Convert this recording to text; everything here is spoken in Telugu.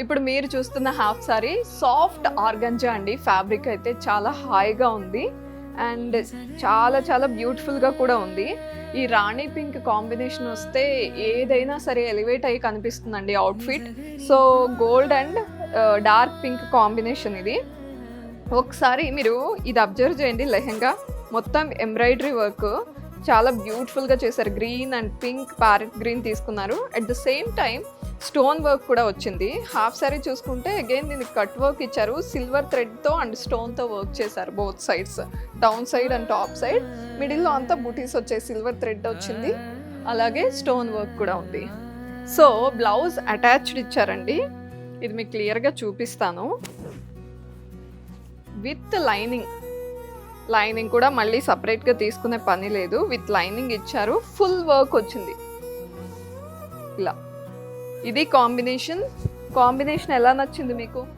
ఇప్పుడు మీరు చూస్తున్న హాఫ్ సారీ సాఫ్ట్ ఆర్గంజా అండి. ఫ్యాబ్రిక్ అయితే చాలా హాయిగా ఉంది అండ్ చాలా చాలా బ్యూటిఫుల్గా కూడా ఉంది. ఈ రాణి పింక్ కాంబినేషన్ వస్తే ఏదైనా సరే ఎలివేట్ అయ్యి కనిపిస్తుందండి outfit. So gold and dark pink combination ఇది. ఒకసారి మీరు ఇది అబ్జర్వ్ చేయండి. లెహెంగా మొత్తం ఎంబ్రాయిడరీ వర్క్ చాలా బ్యూటిఫుల్గా చేశారు. Green and pink parrot green తీసుకున్నారు. At the same time stone work కూడా వచ్చింది. హాఫ్ సారీ చూసుకుంటే అగైన్ దీనికి కట్ వర్క్ ఇచ్చారు. సిల్వర్ థ్రెడ్తో అండ్ స్టోన్తో వర్క్ చేశారు both sides, down side and top side. మిడిల్లో అంతా బూటీస్ వచ్చాయి, సిల్వర్ థ్రెడ్ వచ్చింది, అలాగే స్టోన్ వర్క్ కూడా ఉంది. సో బ్లౌజ్ అటాచ్డ్ ఇచ్చారండి. ఇది మీకు క్లియర్గా చూపిస్తాను. విత్ లైనింగ్ కూడా మళ్ళీ సపరేట్గా తీసుకునే పని లేదు. విత్ లైనింగ్ ఇచ్చారు. ఫుల్ వర్క్ వచ్చింది ఇలా. ఇది కాంబినేషన్ ఎలా నచ్చింది మీకు?